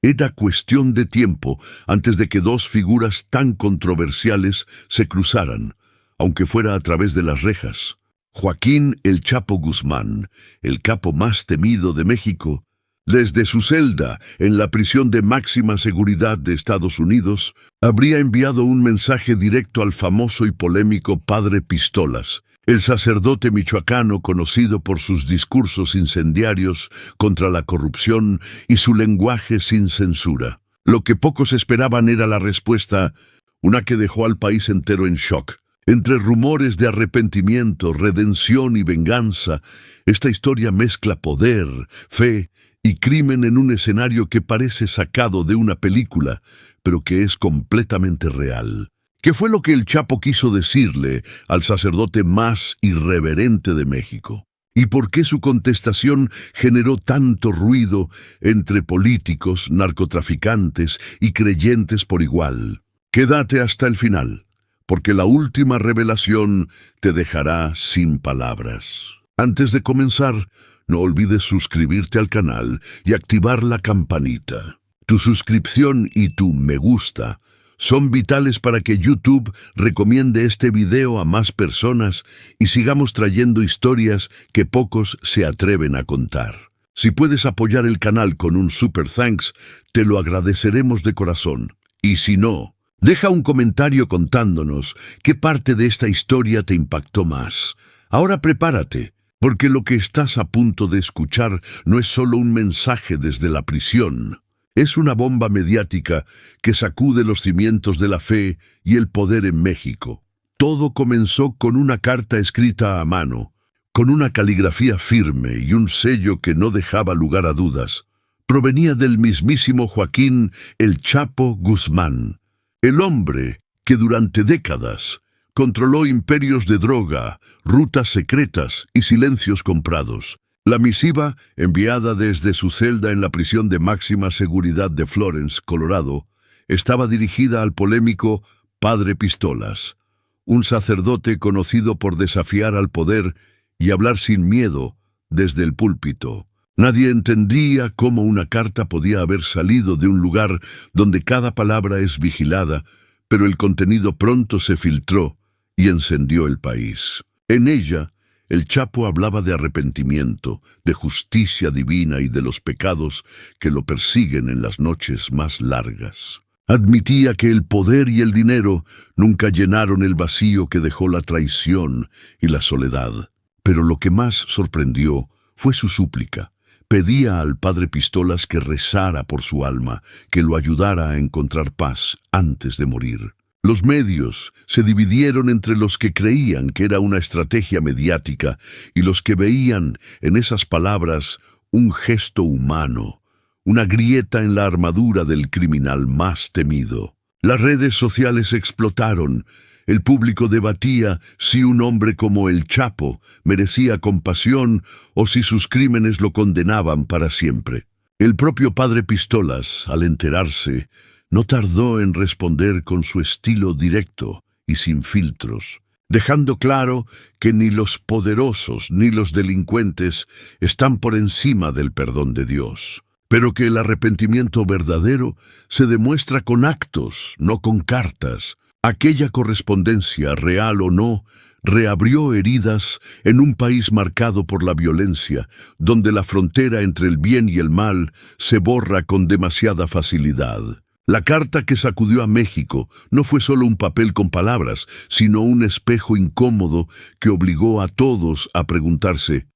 Era cuestión de tiempo antes de que dos figuras tan controversiales se cruzaran, aunque fuera a través de las rejas. Joaquín El Chapo Guzmán, el capo más temido de México, desde su celda en la prisión de máxima seguridad de Estados Unidos, habría enviado un mensaje directo al famoso y polémico Padre Pistolas, el sacerdote michoacano conocido por sus discursos incendiarios contra la corrupción y su lenguaje sin censura. Lo que pocos esperaban era la respuesta, una que dejó al país entero en shock. Entre rumores de arrepentimiento, redención y venganza, esta historia mezcla poder, fe y crimen en un escenario que parece sacado de una película, pero que es completamente real. ¿Qué fue lo que el Chapo quiso decirle al sacerdote más irreverente de México? ¿Y por qué su contestación generó tanto ruido entre políticos, narcotraficantes y creyentes por igual? Quédate hasta el final, porque la última revelación te dejará sin palabras. Antes de comenzar, no olvides suscribirte al canal y activar la campanita. Tu suscripción y tu me gusta son vitales para que YouTube recomiende este video a más personas y sigamos trayendo historias que pocos se atreven a contar. Si puedes apoyar el canal con un super thanks, te lo agradeceremos de corazón. Y si no, deja un comentario contándonos qué parte de esta historia te impactó más. Ahora prepárate, porque lo que estás a punto de escuchar no es solo un mensaje desde la prisión. Es una bomba mediática que sacude los cimientos de la fe y el poder en México. Todo comenzó con una carta escrita a mano, con una caligrafía firme y un sello que no dejaba lugar a dudas. Provenía del mismísimo Joaquín El Chapo Guzmán, el hombre que durante décadas controló imperios de droga, rutas secretas y silencios comprados. La misiva, enviada desde su celda en la prisión de máxima seguridad de Florence, Colorado, estaba dirigida al polémico Padre Pistolas, un sacerdote conocido por desafiar al poder y hablar sin miedo desde el púlpito. Nadie entendía cómo una carta podía haber salido de un lugar donde cada palabra es vigilada, pero el contenido pronto se filtró y encendió el país. En ella, el Chapo hablaba de arrepentimiento, de justicia divina y de los pecados que lo persiguen en las noches más largas. Admitía que el poder y el dinero nunca llenaron el vacío que dejó la traición y la soledad. Pero lo que más sorprendió fue su súplica. Pedía al Padre Pistolas que rezara por su alma, que lo ayudara a encontrar paz antes de morir. Los medios se dividieron entre los que creían que era una estrategia mediática y los que veían en esas palabras un gesto humano, una grieta en la armadura del criminal más temido. Las redes sociales explotaron. El público debatía si un hombre como el Chapo merecía compasión o si sus crímenes lo condenaban para siempre. El propio Padre Pistolas, al enterarse, no tardó en responder con su estilo directo y sin filtros, dejando claro que ni los poderosos ni los delincuentes están por encima del perdón de Dios, pero que el arrepentimiento verdadero se demuestra con actos, no con cartas. Aquella correspondencia, real o no, reabrió heridas en un país marcado por la violencia, donde la frontera entre el bien y el mal se borra con demasiada facilidad. La carta que sacudió a México no fue solo un papel con palabras, sino un espejo incómodo que obligó a todos a preguntarse,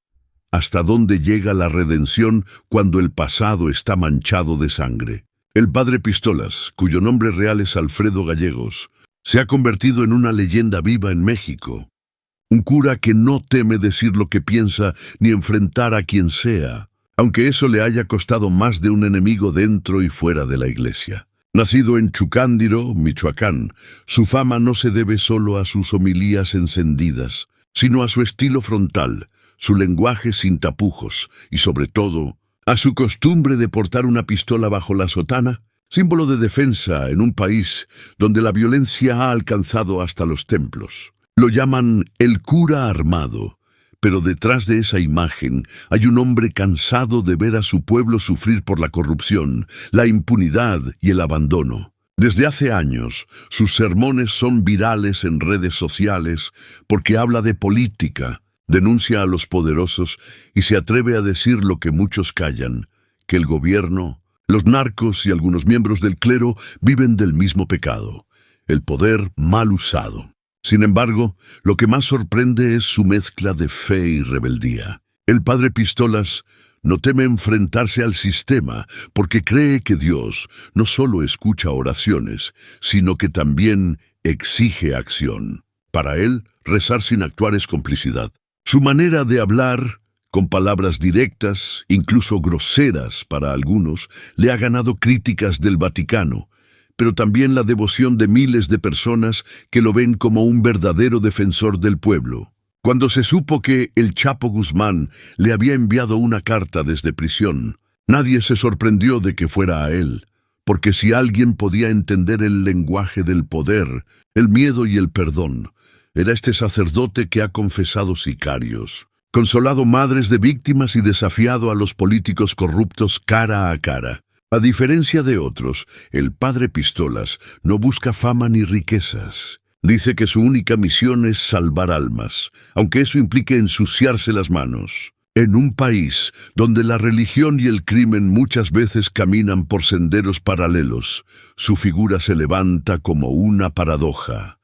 ¿hasta dónde llega la redención cuando el pasado está manchado de sangre? El Padre Pistolas, cuyo nombre real es Alfredo Gallegos, se ha convertido en una leyenda viva en México. Un cura que no teme decir lo que piensa ni enfrentar a quien sea, aunque eso le haya costado más de un enemigo dentro y fuera de la iglesia. Nacido en Chucándiro, Michoacán, su fama no se debe solo a sus homilías encendidas, sino a su estilo frontal, su lenguaje sin tapujos y, sobre todo, a su costumbre de portar una pistola bajo la sotana, símbolo de defensa en un país donde la violencia ha alcanzado hasta los templos. Lo llaman el cura armado, Pero detrás de esa imagen hay un hombre cansado de ver a su pueblo sufrir por la corrupción, la impunidad y el abandono. Desde hace años, sus sermones son virales en redes sociales porque habla de política, denuncia a los poderosos y se atreve a decir lo que muchos callan, que el gobierno, los narcos y algunos miembros del clero viven del mismo pecado, el poder mal usado. Sin embargo, lo que más sorprende es su mezcla de fe y rebeldía. El padre Pistolas no teme enfrentarse al sistema porque cree que Dios no solo escucha oraciones, sino que también exige acción. Para él, rezar sin actuar es complicidad. Su manera de hablar, con palabras directas, incluso groseras para algunos, le ha ganado críticas del Vaticano, pero también la devoción de miles de personas que lo ven como un verdadero defensor del pueblo. Cuando se supo que el Chapo Guzmán le había enviado una carta desde prisión, nadie se sorprendió de que fuera a él, porque si alguien podía entender el lenguaje del poder, el miedo y el perdón, era este sacerdote que ha confesado sicarios, consolado madres de víctimas y desafiado a los políticos corruptos cara a cara. A diferencia de otros, el padre Pistolas no busca fama ni riquezas. Dice que su única misión es salvar almas, aunque eso implique ensuciarse las manos. En un país donde la religión y el crimen muchas veces caminan por senderos paralelos, su figura se levanta como una paradoja.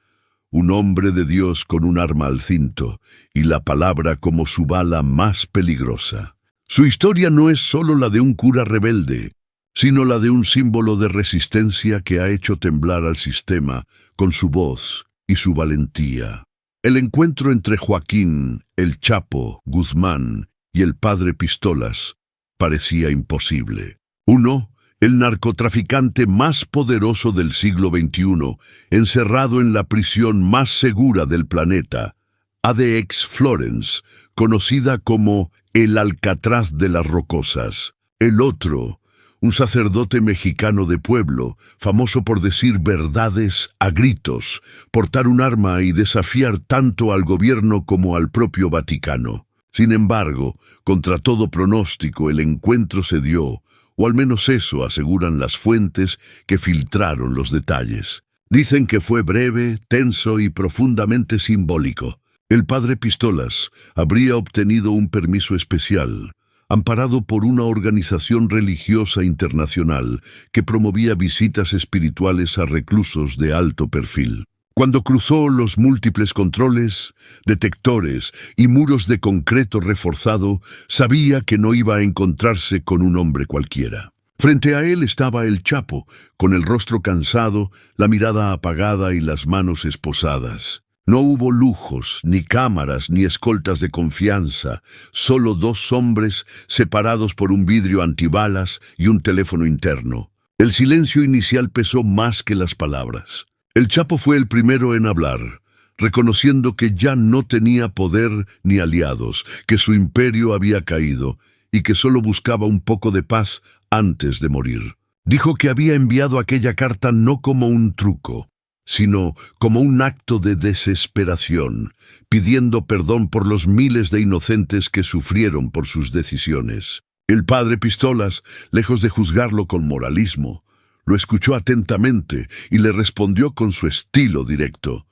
Un hombre de Dios con un arma al cinto y la palabra como su bala más peligrosa. Su historia no es solo la de un cura rebelde, sino la de un símbolo de resistencia que ha hecho temblar al sistema con su voz y su valentía. El encuentro entre Joaquín, el Chapo Guzmán y el padre Pistolas parecía imposible. Uno, el narcotraficante más poderoso del siglo XXI, encerrado en la prisión más segura del planeta, ADX Florence, conocida como el Alcatraz de las Rocosas. El otro, un sacerdote mexicano de pueblo, famoso por decir verdades a gritos, portar un arma y desafiar tanto al gobierno como al propio Vaticano. Sin embargo, contra todo pronóstico, el encuentro se dio, o al menos eso aseguran las fuentes que filtraron los detalles. Dicen que fue breve, tenso y profundamente simbólico. El padre Pistolas habría obtenido un permiso especial, amparado por una organización religiosa internacional que promovía visitas espirituales a reclusos de alto perfil. Cuando cruzó los múltiples controles, detectores y muros de concreto reforzado, sabía que no iba a encontrarse con un hombre cualquiera. Frente a él estaba el Chapo, con el rostro cansado, la mirada apagada y las manos esposadas. No hubo lujos, ni cámaras, ni escoltas de confianza, solo dos hombres separados por un vidrio antibalas y un teléfono interno. El silencio inicial pesó más que las palabras. El Chapo fue el primero en hablar, reconociendo que ya no tenía poder ni aliados, que su imperio había caído y que solo buscaba un poco de paz antes de morir. Dijo que había enviado aquella carta no como un truco, sino como un acto de desesperación, pidiendo perdón por los miles de inocentes que sufrieron por sus decisiones. El padre Pistolas, lejos de juzgarlo con moralismo, lo escuchó atentamente y le respondió con su estilo directo.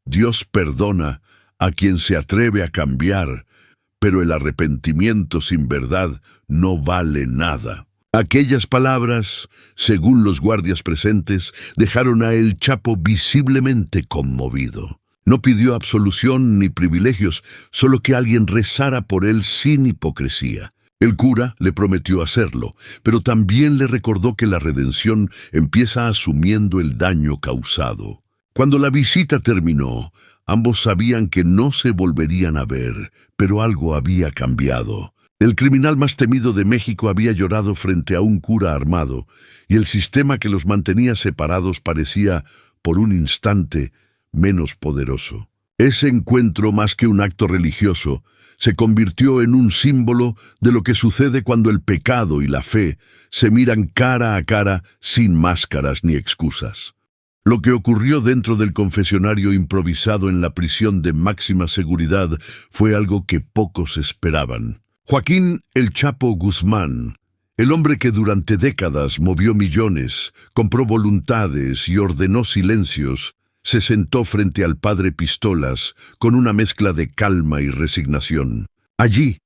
Dios perdona a quien se atreve a cambiar, pero el arrepentimiento sin verdad no vale nada. Aquellas palabras, según los guardias presentes, dejaron a el Chapo visiblemente conmovido. No pidió absolución ni privilegios, solo que alguien rezara por él sin hipocresía. El cura le prometió hacerlo, pero también le recordó que la redención empieza asumiendo el daño causado. Cuando la visita terminó, ambos sabían que no se volverían a ver, pero algo había cambiado. El criminal más temido de México había llorado frente a un cura armado, y el sistema que los mantenía separados parecía, por un instante, menos poderoso. Ese encuentro, más que un acto religioso, se convirtió en un símbolo de lo que sucede cuando el pecado y la fe se miran cara a cara sin máscaras ni excusas. Lo que ocurrió dentro del confesionario improvisado en la prisión de máxima seguridad fue algo que pocos esperaban. Joaquín El Chapo Guzmán, el hombre que durante décadas movió millones, compró voluntades y ordenó silencios, se sentó frente al padre Pistolas con una mezcla de calma y resignación. Allí,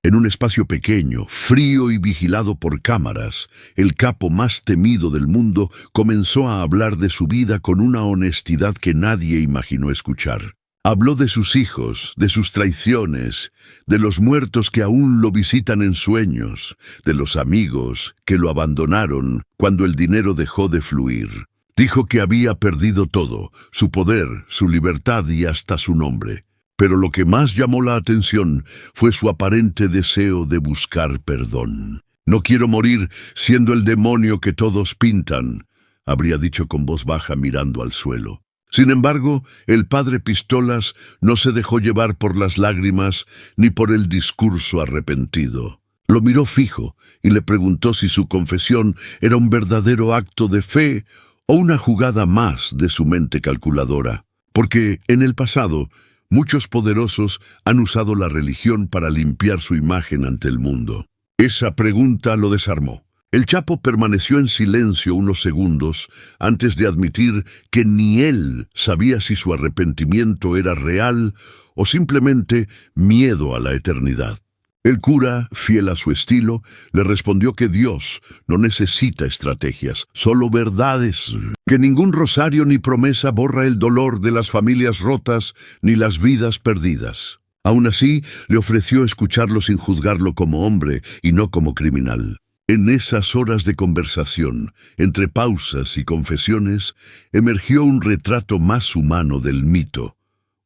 en un espacio pequeño, frío y vigilado por cámaras, el capo más temido del mundo comenzó a hablar de su vida con una honestidad que nadie imaginó escuchar. Habló de sus hijos, de sus traiciones, de los muertos que aún lo visitan en sueños, de los amigos que lo abandonaron cuando el dinero dejó de fluir. Dijo que había perdido todo, su poder, su libertad y hasta su nombre. Pero lo que más llamó la atención fue su aparente deseo de buscar perdón. «No quiero morir siendo el demonio que todos pintan», habría dicho con voz baja mirando al suelo. Sin embargo, el padre Pistolas no se dejó llevar por las lágrimas ni por el discurso arrepentido. Lo miró fijo y le preguntó si su confesión era un verdadero acto de fe o una jugada más de su mente calculadora. Porque en el pasado, muchos poderosos han usado la religión para limpiar su imagen ante el mundo. Esa pregunta lo desarmó. El Chapo permaneció en silencio unos segundos antes de admitir que ni él sabía si su arrepentimiento era real o simplemente miedo a la eternidad. El cura, fiel a su estilo, le respondió que Dios no necesita estrategias, solo verdades, que ningún rosario ni promesa borra el dolor de las familias rotas ni las vidas perdidas. Aún así, le ofreció escucharlo sin juzgarlo como hombre y no como criminal. En esas horas de conversación, entre pausas y confesiones, emergió un retrato más humano del mito.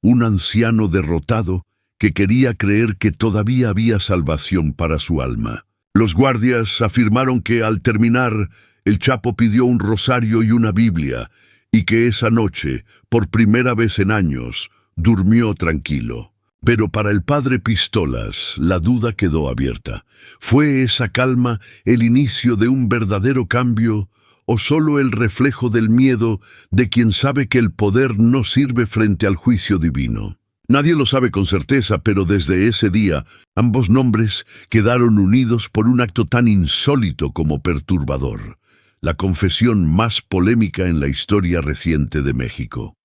Un anciano derrotado que quería creer que todavía había salvación para su alma. Los guardias afirmaron que al terminar, el Chapo pidió un rosario y una Biblia, y que esa noche, por primera vez en años, durmió tranquilo. Pero para el padre Pistolas, la duda quedó abierta. ¿Fue esa calma el inicio de un verdadero cambio o solo el reflejo del miedo de quien sabe que el poder no sirve frente al juicio divino? Nadie lo sabe con certeza, pero desde ese día, ambos nombres quedaron unidos por un acto tan insólito como perturbador: la confesión más polémica en la historia reciente de México.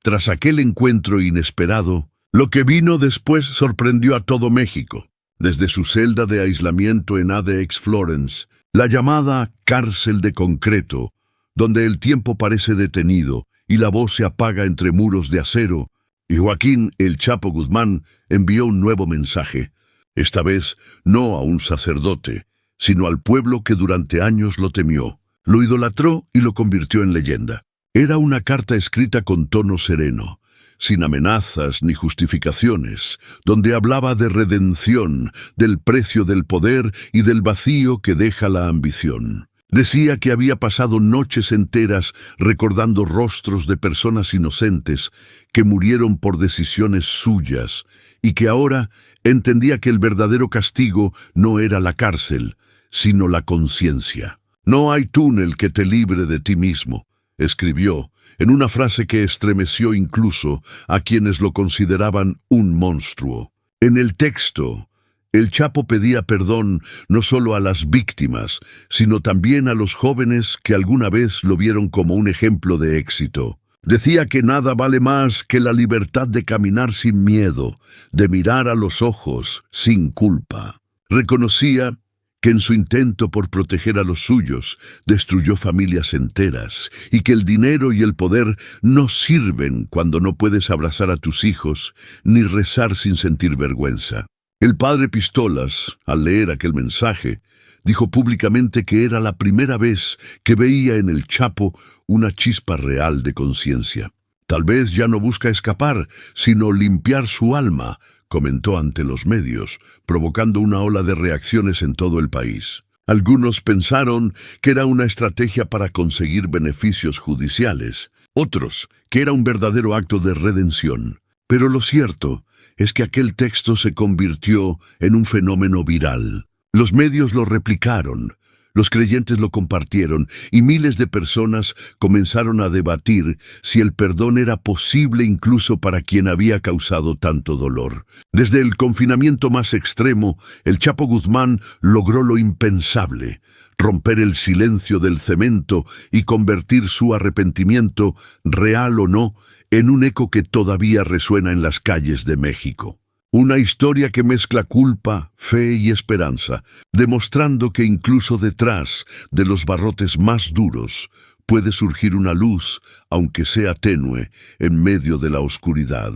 Tras aquel encuentro inesperado, lo que vino después sorprendió a todo México. Desde su celda de aislamiento en ADX Florence, la llamada cárcel de concreto, donde el tiempo parece detenido y la voz se apaga entre muros de acero, y Joaquín El Chapo Guzmán envió un nuevo mensaje, esta vez no a un sacerdote, sino al pueblo que durante años lo temió, lo idolatró y lo convirtió en leyenda. Era una carta escrita con tono sereno, sin amenazas ni justificaciones, donde hablaba de redención, del precio del poder y del vacío que deja la ambición. Decía que había pasado noches enteras recordando rostros de personas inocentes que murieron por decisiones suyas y que ahora entendía que el verdadero castigo no era la cárcel, sino la conciencia. «No hay túnel que te libre de ti mismo», escribió, en una frase que estremeció incluso a quienes lo consideraban un monstruo. En el texto, el Chapo pedía perdón no solo a las víctimas, sino también a los jóvenes que alguna vez lo vieron como un ejemplo de éxito. Decía que nada vale más que la libertad de caminar sin miedo, de mirar a los ojos sin culpa. Reconocía que en su intento por proteger a los suyos destruyó familias enteras y que el dinero y el poder no sirven cuando no puedes abrazar a tus hijos ni rezar sin sentir vergüenza. El padre Pistolas, al leer aquel mensaje, dijo públicamente que era la primera vez que veía en el Chapo una chispa real de conciencia. Tal vez ya no busca escapar, sino limpiar su alma, comentó ante los medios, provocando una ola de reacciones en todo el país. Algunos pensaron que era una estrategia para conseguir beneficios judiciales, otros que era un verdadero acto de redención. Pero lo cierto es que aquel texto se convirtió en un fenómeno viral. Los medios lo replicaron, Los creyentes lo compartieron y miles de personas comenzaron a debatir si el perdón era posible incluso para quien había causado tanto dolor. Desde el confinamiento más extremo, el Chapo Guzmán logró lo impensable: romper el silencio del cemento y convertir su arrepentimiento, real o no, en un eco que todavía resuena en las calles de México. Una historia que mezcla culpa, fe y esperanza, demostrando que incluso detrás de los barrotes más duros puede surgir una luz, aunque sea tenue, en medio de la oscuridad.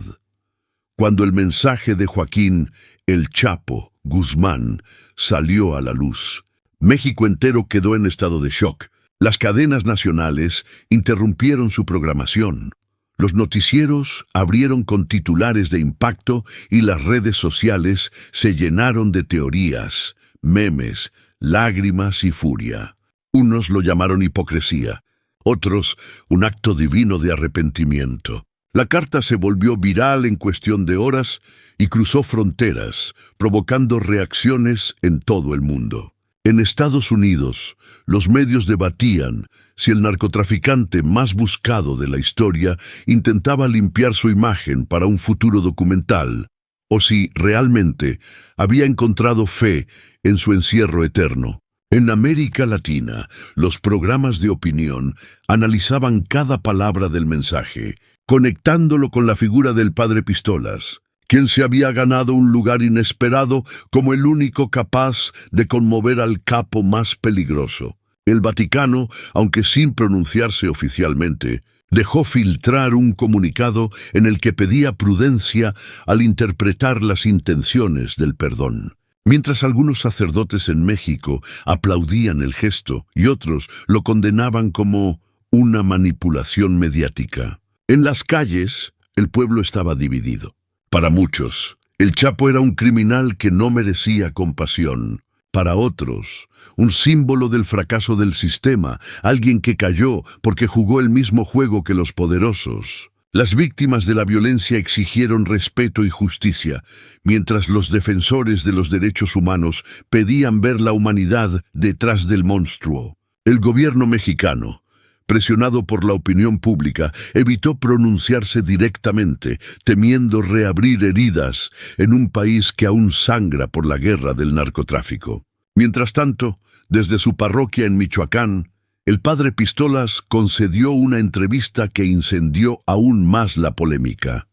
Cuando el mensaje de Joaquín, el Chapo Guzmán, salió a la luz, México entero quedó en estado de shock. Las cadenas nacionales interrumpieron su programación. Los noticieros abrieron con titulares de impacto y las redes sociales se llenaron de teorías, memes, lágrimas y furia. Unos lo llamaron hipocresía, otros un acto divino de arrepentimiento. La carta se volvió viral en cuestión de horas y cruzó fronteras, provocando reacciones en todo el mundo. En Estados Unidos, los medios debatían si el narcotraficante más buscado de la historia intentaba limpiar su imagen para un futuro documental, o si realmente había encontrado fe en su encierro eterno. En América Latina, los programas de opinión analizaban cada palabra del mensaje, conectándolo con la figura del padre Pistolas, quien se había ganado un lugar inesperado como el único capaz de conmover al capo más peligroso. El Vaticano, aunque sin pronunciarse oficialmente, dejó filtrar un comunicado en el que pedía prudencia al interpretar las intenciones del perdón. Mientras algunos sacerdotes en México aplaudían el gesto y otros lo condenaban como una manipulación mediática. En las calles, el pueblo estaba dividido. Para muchos, el Chapo era un criminal que no merecía compasión. Para otros, un símbolo del fracaso del sistema, alguien que cayó porque jugó el mismo juego que los poderosos. Las víctimas de la violencia exigieron respeto y justicia, mientras los defensores de los derechos humanos pedían ver la humanidad detrás del monstruo. El gobierno mexicano, presionado por la opinión pública, evitó pronunciarse directamente, temiendo reabrir heridas en un país que aún sangra por la guerra del narcotráfico. Mientras tanto, desde su parroquia en Michoacán, el padre Pistolas concedió una entrevista que incendió aún más la polémica.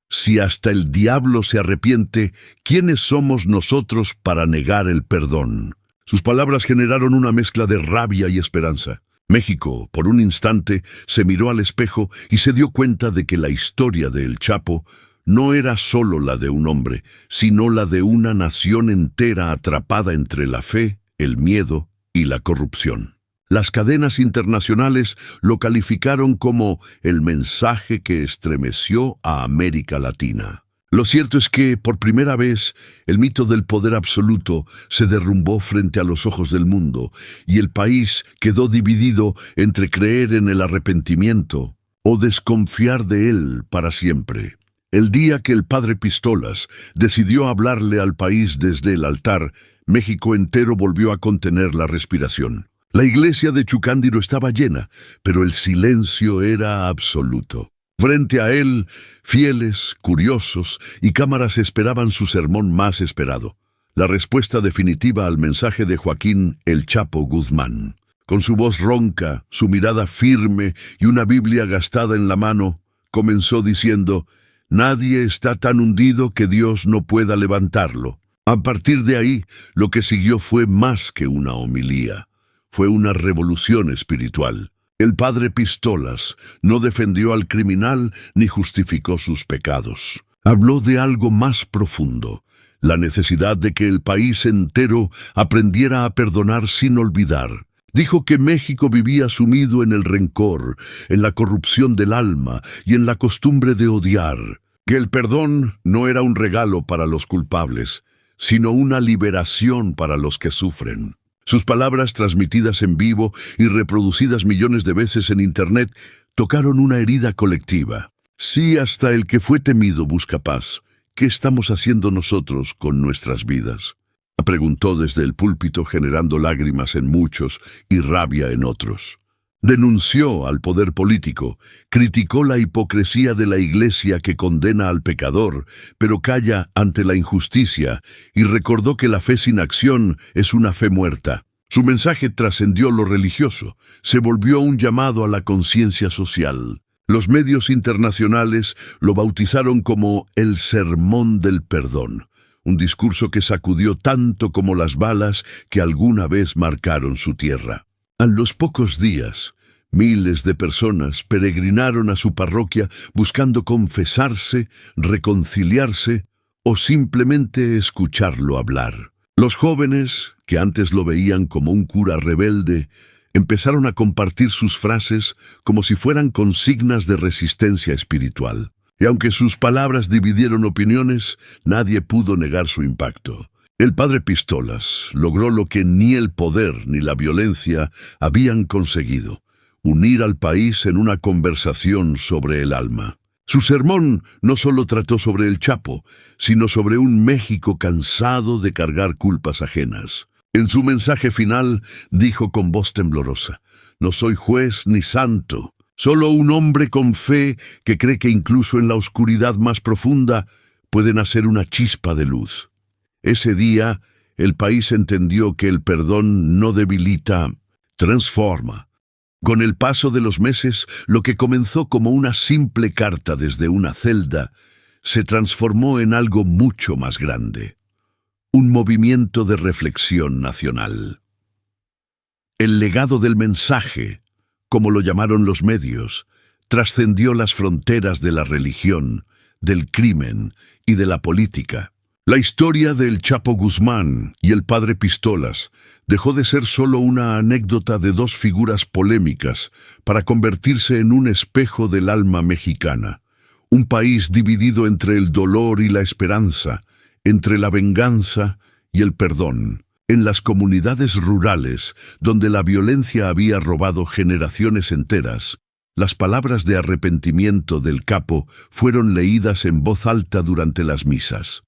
Si hasta el diablo se arrepiente, ¿quiénes somos nosotros para negar el perdón? Sus palabras generaron una mezcla de rabia y esperanza. México, por un instante, se miró al espejo y se dio cuenta de que la historia de El Chapo no era solo la de un hombre, sino la de una nación entera atrapada entre la fe, el miedo y la corrupción. Las cadenas internacionales lo calificaron como el mensaje que estremeció a América Latina. Lo cierto es que, por primera vez, el mito del poder absoluto se derrumbó frente a los ojos del mundo, y el país quedó dividido entre creer en el arrepentimiento o desconfiar de él para siempre. El día que el padre Pistolas decidió hablarle al país desde el altar, México entero volvió a contener la respiración. La iglesia de Chucándiro estaba llena, pero el silencio era absoluto. Frente a él, fieles, curiosos y cámaras esperaban su sermón más esperado, la respuesta definitiva al mensaje de Joaquín el Chapo Guzmán. Con su voz ronca, su mirada firme y una Biblia gastada en la mano, comenzó diciendo: «Nadie está tan hundido que Dios no pueda levantarlo». A partir de ahí, lo que siguió fue más que una homilía, fue una revolución espiritual. El padre Pistolas no defendió al criminal ni justificó sus pecados. Habló de algo más profundo, la necesidad de que el país entero aprendiera a perdonar sin olvidar. Dijo que México vivía sumido en el rencor, en la corrupción del alma y en la costumbre de odiar, que el perdón no era un regalo para los culpables, sino una liberación para los que sufren. Sus palabras, transmitidas en vivo y reproducidas millones de veces en Internet, tocaron una herida colectiva. Si hasta el que fue temido busca paz, ¿qué estamos haciendo nosotros con nuestras vidas? Preguntó desde el púlpito, generando lágrimas en muchos y rabia en otros. Denunció al poder político, criticó la hipocresía de la Iglesia que condena al pecador, pero calla ante la injusticia, y recordó que la fe sin acción es una fe muerta. Su mensaje trascendió lo religioso, se volvió un llamado a la conciencia social. Los medios internacionales lo bautizaron como el Sermón del Perdón, un discurso que sacudió tanto como las balas que alguna vez marcaron su tierra. A los pocos días, miles de personas peregrinaron a su parroquia buscando confesarse, reconciliarse o simplemente escucharlo hablar. Los jóvenes, que antes lo veían como un cura rebelde, empezaron a compartir sus frases como si fueran consignas de resistencia espiritual. Y aunque sus palabras dividieron opiniones, nadie pudo negar su impacto. El padre Pistolas logró lo que ni el poder ni la violencia habían conseguido: unir al país en una conversación sobre el alma. Su sermón no solo trató sobre el Chapo, sino sobre un México cansado de cargar culpas ajenas. En su mensaje final dijo con voz temblorosa: «No soy juez ni santo, solo un hombre con fe que cree que incluso en la oscuridad más profunda puede nacer una chispa de luz». Ese día, el país entendió que el perdón no debilita, transforma. Con el paso de los meses, lo que comenzó como una simple carta desde una celda se transformó en algo mucho más grande: un movimiento de reflexión nacional. El legado del mensaje, como lo llamaron los medios, trascendió las fronteras de la religión, del crimen y de la política. La historia del Chapo Guzmán y el padre Pistolas dejó de ser solo una anécdota de dos figuras polémicas para convertirse en un espejo del alma mexicana. Un país dividido entre el dolor y la esperanza, entre la venganza y el perdón. En las comunidades rurales, donde la violencia había robado generaciones enteras, las palabras de arrepentimiento del capo fueron leídas en voz alta durante las misas.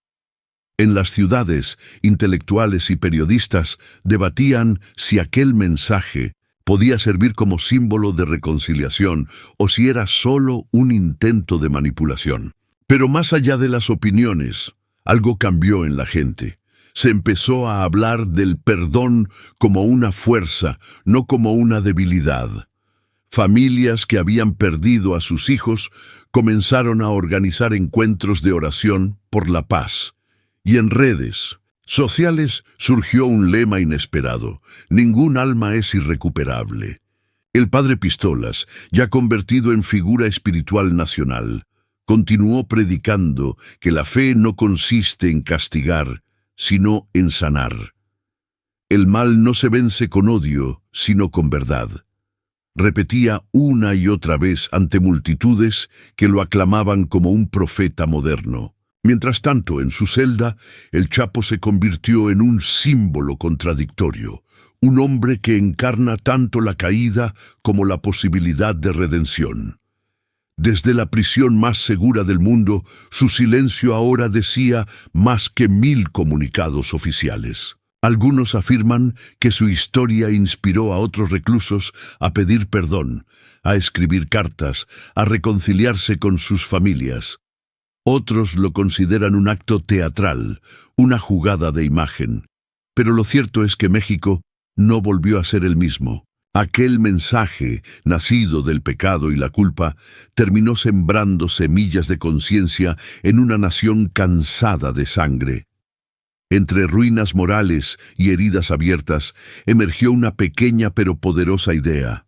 En las ciudades, intelectuales y periodistas debatían si aquel mensaje podía servir como símbolo de reconciliación o si era solo un intento de manipulación. Pero más allá de las opiniones, algo cambió en la gente. Se empezó a hablar del perdón como una fuerza, no como una debilidad. Familias que habían perdido a sus hijos comenzaron a organizar encuentros de oración por la paz. Y en redes sociales surgió un lema inesperado: ningún alma es irrecuperable. El padre Pistolas, ya convertido en figura espiritual nacional, continuó predicando que la fe no consiste en castigar, sino en sanar. El mal no se vence con odio, sino con verdad. Repetía una y otra vez ante multitudes que lo aclamaban como un profeta moderno. Mientras tanto, en su celda, el Chapo se convirtió en un símbolo contradictorio, un hombre que encarna tanto la caída como la posibilidad de redención. Desde la prisión más segura del mundo, su silencio ahora decía más que 1000 comunicados oficiales. Algunos afirman que su historia inspiró a otros reclusos a pedir perdón, a escribir cartas, a reconciliarse con sus familias. Otros lo consideran un acto teatral, una jugada de imagen. Pero lo cierto es que México no volvió a ser el mismo. Aquel mensaje, nacido del pecado y la culpa, terminó sembrando semillas de conciencia en una nación cansada de sangre. Entre ruinas morales y heridas abiertas, emergió una pequeña pero poderosa idea.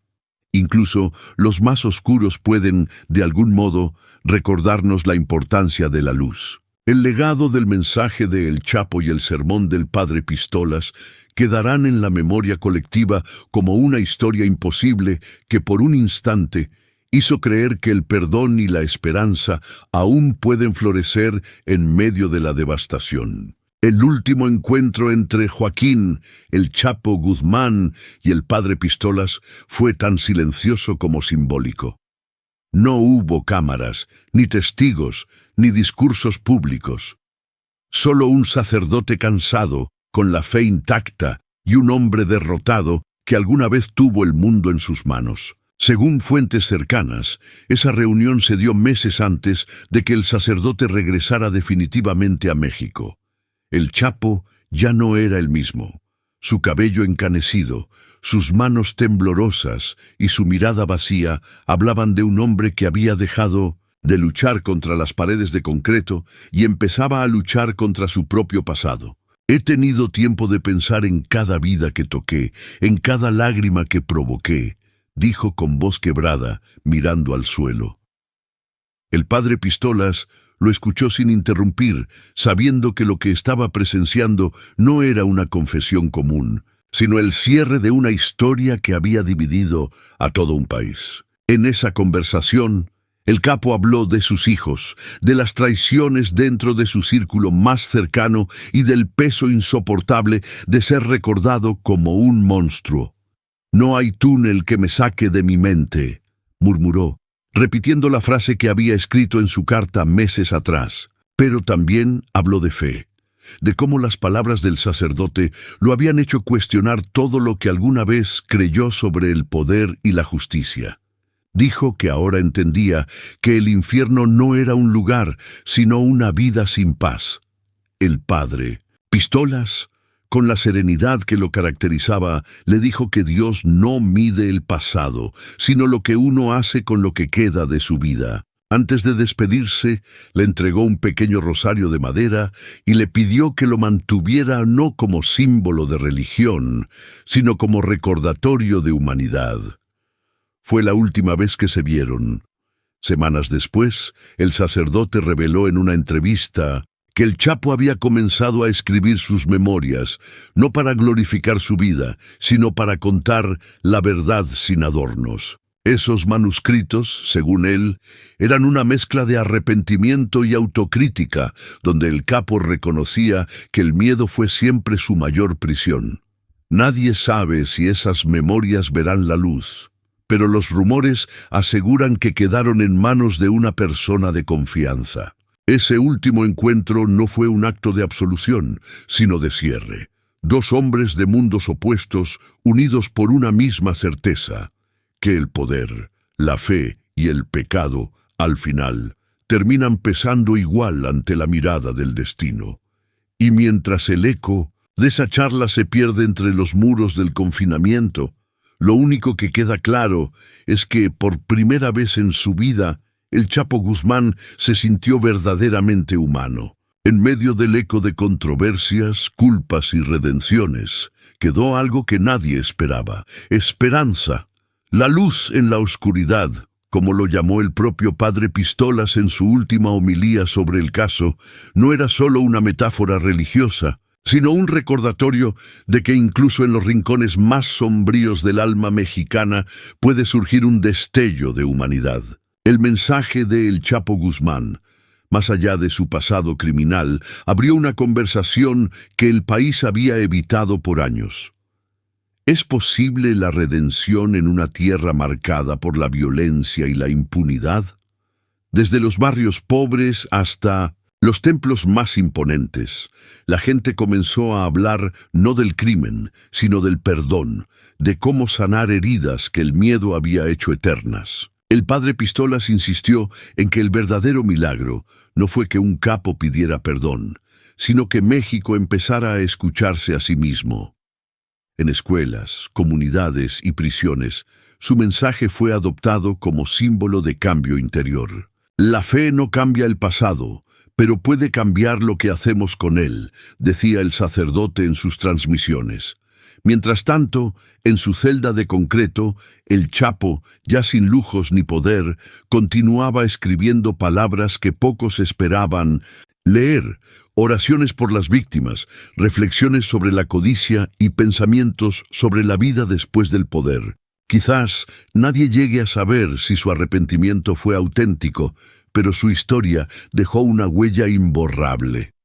Incluso los más oscuros pueden, de algún modo, recordarnos la importancia de la luz. El legado del mensaje de El Chapo y el sermón del padre Pistolas quedarán en la memoria colectiva como una historia imposible que por un instante hizo creer que el perdón y la esperanza aún pueden florecer en medio de la devastación. El último encuentro entre Joaquín, el Chapo Guzmán y el padre Pistolas fue tan silencioso como simbólico. No hubo cámaras, ni testigos, ni discursos públicos. Solo un sacerdote cansado, con la fe intacta y un hombre derrotado que alguna vez tuvo el mundo en sus manos. Según fuentes cercanas, esa reunión se dio meses antes de que el sacerdote regresara definitivamente a México. El Chapo ya no era el mismo. Su cabello encanecido, sus manos temblorosas y su mirada vacía hablaban de un hombre que había dejado de luchar contra las paredes de concreto y empezaba a luchar contra su propio pasado. He tenido tiempo de pensar en cada vida que toqué, en cada lágrima que provoqué, dijo con voz quebrada, mirando al suelo. El padre Pistolas lo escuchó sin interrumpir, sabiendo que lo que estaba presenciando no era una confesión común, sino el cierre de una historia que había dividido a todo un país. En esa conversación, el capo habló de sus hijos, de las traiciones dentro de su círculo más cercano y del peso insoportable de ser recordado como un monstruo. «No hay túnel que me saque de mi mente», murmuró, repitiendo la frase que había escrito en su carta meses atrás. Pero también habló de fe, de cómo las palabras del sacerdote lo habían hecho cuestionar todo lo que alguna vez creyó sobre el poder y la justicia. Dijo que ahora entendía que el infierno no era un lugar, sino una vida sin paz. El padre Pistolas, con la serenidad que lo caracterizaba, le dijo que Dios no mide el pasado, sino lo que uno hace con lo que queda de su vida. Antes de despedirse, le entregó un pequeño rosario de madera y le pidió que lo mantuviera no como símbolo de religión, sino como recordatorio de humanidad. Fue la última vez que se vieron. Semanas después, el sacerdote reveló en una entrevista que el Chapo había comenzado a escribir sus memorias, no para glorificar su vida, sino para contar la verdad sin adornos. Esos manuscritos, según él, eran una mezcla de arrepentimiento y autocrítica, donde el capo reconocía que el miedo fue siempre su mayor prisión. Nadie sabe si esas memorias verán la luz, pero los rumores aseguran que quedaron en manos de una persona de confianza. Ese último encuentro no fue un acto de absolución, sino de cierre. Dos hombres de mundos opuestos, unidos por una misma certeza, que el poder, la fe y el pecado, al final, terminan pesando igual ante la mirada del destino. Y mientras el eco de esa charla se pierde entre los muros del confinamiento, lo único que queda claro es que, por primera vez en su vida, el Chapo Guzmán se sintió verdaderamente humano. En medio del eco de controversias, culpas y redenciones, quedó algo que nadie esperaba: esperanza. La luz en la oscuridad, como lo llamó el propio padre Pistolas en su última homilía sobre el caso, no era solo una metáfora religiosa, sino un recordatorio de que incluso en los rincones más sombríos del alma mexicana puede surgir un destello de humanidad. El mensaje de El Chapo Guzmán, más allá de su pasado criminal, abrió una conversación que el país había evitado por años. ¿Es posible la redención en una tierra marcada por la violencia y la impunidad? Desde los barrios pobres hasta los templos más imponentes, la gente comenzó a hablar no del crimen, sino del perdón, de cómo sanar heridas que el miedo había hecho eternas. El padre Pistolas insistió en que el verdadero milagro no fue que un capo pidiera perdón, sino que México empezara a escucharse a sí mismo. En escuelas, comunidades y prisiones, su mensaje fue adoptado como símbolo de cambio interior. La fe no cambia el pasado, pero puede cambiar lo que hacemos con él, decía el sacerdote en sus transmisiones. Mientras tanto, en su celda de concreto, el Chapo, ya sin lujos ni poder, continuaba escribiendo palabras que pocos esperaban leer: oraciones por las víctimas, reflexiones sobre la codicia y pensamientos sobre la vida después del poder. Quizás nadie llegue a saber si su arrepentimiento fue auténtico, pero su historia dejó una huella imborrable.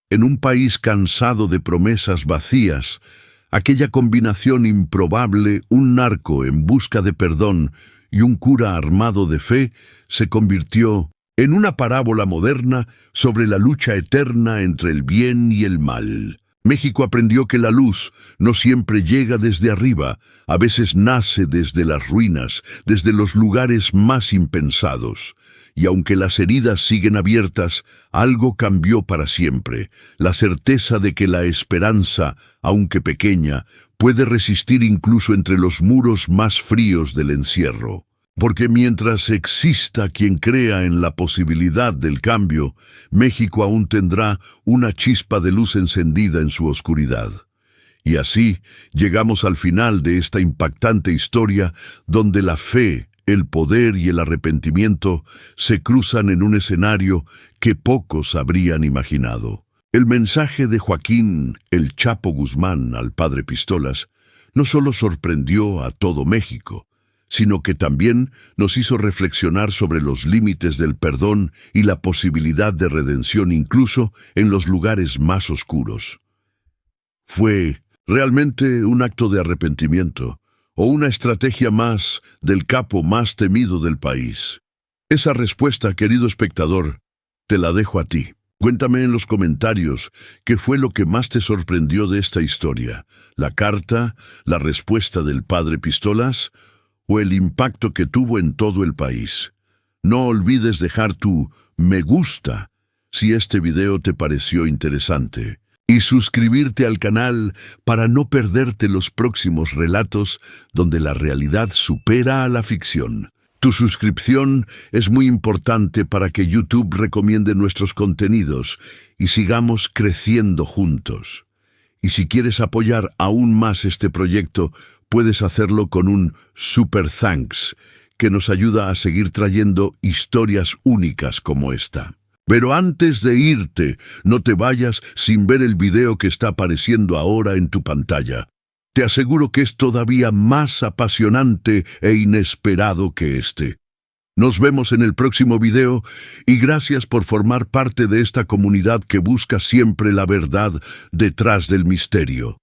En un país cansado de promesas vacías, aquella combinación improbable, un narco en busca de perdón y un cura armado de fe, se convirtió en una parábola moderna sobre la lucha eterna entre el bien y el mal. México aprendió que la luz no siempre llega desde arriba, a veces nace desde las ruinas, desde los lugares más impensados. Y aunque las heridas siguen abiertas, algo cambió para siempre, la certeza de que la esperanza, aunque pequeña, puede resistir incluso entre los muros más fríos del encierro. Porque mientras exista quien crea en la posibilidad del cambio, México aún tendrá una chispa de luz encendida en su oscuridad. Y así llegamos al final de esta impactante historia donde la fe, el poder y el arrepentimiento se cruzan en un escenario que pocos habrían imaginado. El mensaje de Joaquín "El Chapo" Guzmán al padre Pistolas no solo sorprendió a todo México, sino que también nos hizo reflexionar sobre los límites del perdón y la posibilidad de redención incluso en los lugares más oscuros. Fue realmente un acto de arrepentimiento o una estrategia más del capo más temido del país. Esa respuesta, querido espectador, te la dejo a ti. Cuéntame en los comentarios qué fue lo que más te sorprendió de esta historia, la carta, la respuesta del padre Pistolas o el impacto que tuvo en todo el país. No olvides dejar tu me gusta si este video te pareció interesante y suscribirte al canal para no perderte los próximos relatos donde la realidad supera a la ficción. Tu suscripción es muy importante para que YouTube recomiende nuestros contenidos y sigamos creciendo juntos. Y si quieres apoyar aún más este proyecto, puedes hacerlo con un super thanks, que nos ayuda a seguir trayendo historias únicas como esta. Pero antes de irte, no te vayas sin ver el video que está apareciendo ahora en tu pantalla. Te aseguro que es todavía más apasionante e inesperado que este. Nos vemos en el próximo video y gracias por formar parte de esta comunidad que busca siempre la verdad detrás del misterio.